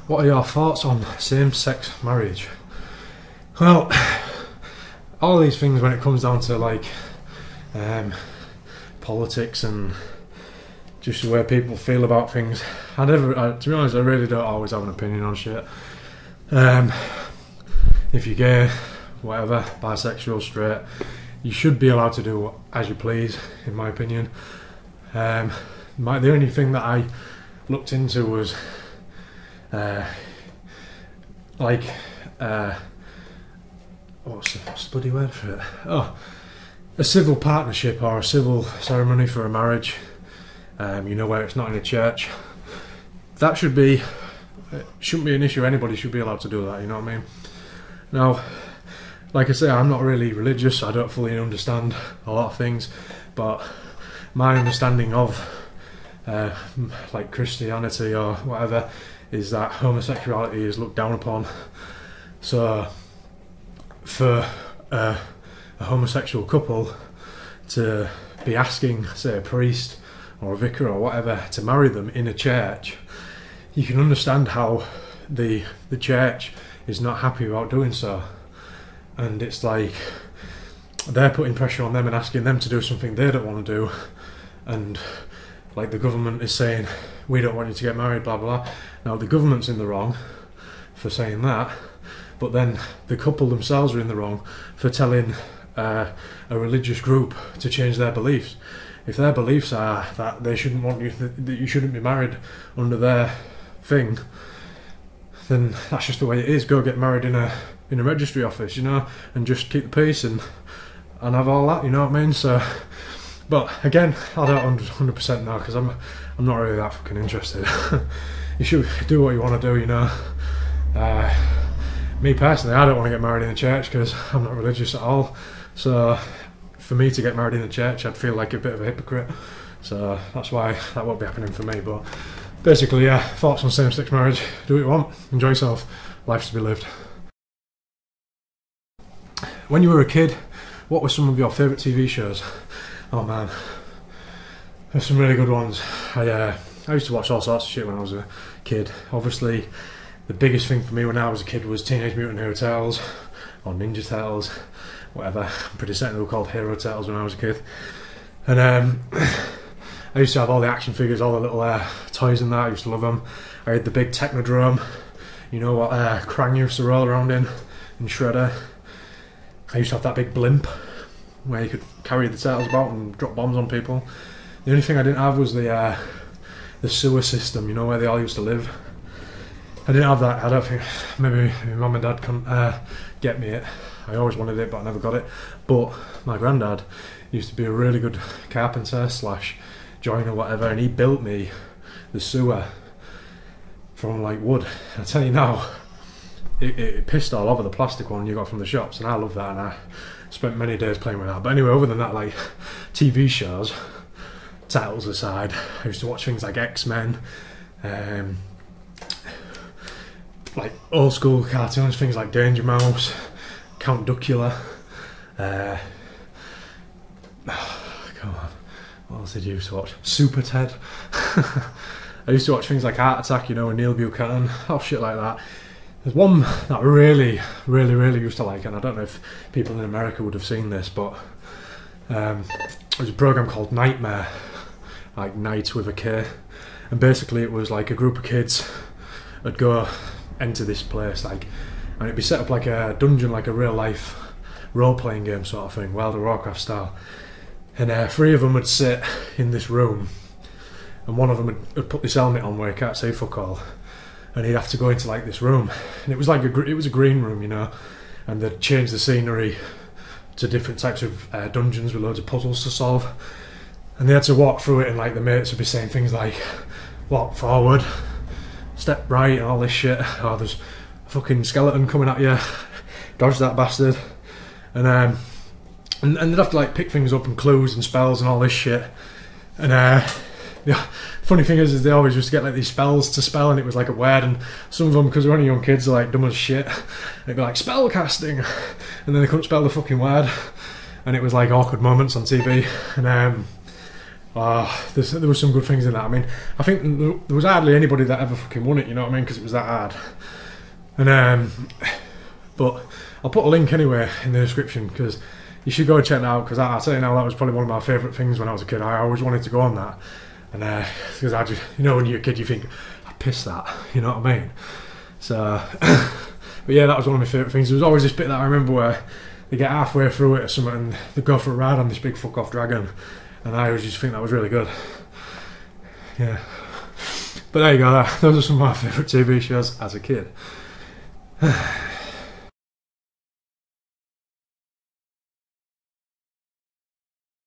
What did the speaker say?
What are your thoughts on same-sex marriage? Well, all these things when it comes down to like politics and just the way people feel about things, to be honest, I really don't always have an opinion on shit. If you're gay, whatever, bisexual, straight, you should be allowed to do as you please, in my opinion. The only thing that I looked into was what's the bloody word for it? Oh, a civil partnership or a civil ceremony for a marriage. You know, where it's not in a church. That shouldn't be an issue. Anybody should be allowed to do that. You know what I mean? Now, like I say, I'm not really religious. I don't fully understand a lot of things, but my understanding of like Christianity or whatever is that homosexuality is looked down upon. So for a homosexual couple to be asking, say, a priest or a vicar or whatever to marry them in a church, you can understand how the church is not happy about doing so. And it's like they're putting pressure on them and asking them to do something they don't want to do, and like the government is saying, we don't want you to get married, blah blah blah. Now the government's in the wrong for saying that, but then the couple themselves are in the wrong for telling a religious group to change their beliefs. If their beliefs are that they shouldn't want you, that you shouldn't be married under their thing, then that's just the way it is. Go get married in a registry office, you know, and just keep the peace and have all that, you know what I mean? So, but again, I don't 100% know, because I'm not really that fucking interested. You should do what you want to do, you know. Me personally, I don't want to get married in a church because I'm not religious at all. So for me to get married in a church, I'd feel like a bit of a hypocrite. So that's why that won't be happening for me. But basically, yeah, thoughts on same-sex marriage. Do what you want, enjoy yourself, life's to be lived. When you were a kid, what were some of your favourite TV shows? Oh man, there's some really good ones. I used to watch all sorts of shit when I was a kid. Obviously, the biggest thing for me when I was a kid was Teenage Mutant Ninja Turtles, or Ninja Turtles, whatever. I'm pretty certain they were called Hero Turtles when I was a kid. And I used to have all the action figures, all the little toys and that. I used to love them. I had the big Technodrome, you know what Krang used to roll around in, and Shredder. I used to have that big blimp where you could carry the turtles about and drop bombs on people. The only thing I didn't have was the sewer system, you know, where they all used to live. I didn't have that. I don't think, maybe my mum and dad couldn't get me it. I always wanted it, but I never got it. But my granddad used to be a really good carpenter slash joiner, whatever, and he built me the sewer from like wood. I tell you now, it pissed all over the plastic one you got from the shops, and I love that, and I spent many days playing with that. But anyway, other than that, like TV shows, titles aside, I used to watch things like X-Men, like old school cartoons, things like Danger Mouse, Count Duckula, come on, what else did you used to watch? Super Ted. I used to watch things like Heart Attack, you know, with Neil Buchanan, oh shit like that. There's one that I really used to like, and I don't know if people in America would have seen this, but it was a program called Nightmare, like night with a K, and basically it was like a group of kids would go into this place, like, and it'd be set up like a dungeon, like a real life role-playing game sort of thing, World of Warcraft style, and 3 of them would sit in this room, and one of them would put this helmet on where he can't say fuck all, and he'd have to go into like this room, and it was like it was a green room, you know, and they'd change the scenery to different types of dungeons with loads of puzzles to solve, and they had to walk through it, and like the mates would be saying things like walk forward, step right, and all this shit. Oh, there's a fucking skeleton coming at you, dodge that bastard, and they'd have to like pick things up and clues and spells and all this shit, and the funny thing is they always used to get like these spells to spell, and it was like a word, and some of them, because they're only young kids, are like dumb as shit, they'd be like spell casting, and then they couldn't spell the fucking word, and it was like awkward moments on TV, and there was some good things in that. I mean, I think there was hardly anybody that ever fucking won it, you know what I mean, because it was that hard. And but I'll put a link anyway in the description, because you should go and check that out, because I tell you now, that was probably one of my favourite things when I was a kid. I always wanted to go on that, and because I just, you know, when you're a kid you think, I pissed that, you know what I mean? So but yeah, that was one of my favourite things. There was always this bit that I remember where they get halfway through it or something and they go for a ride on this big fuck off dragon, and I always just think that was really good. Yeah, but there you go, those are some of my favourite TV shows as a kid.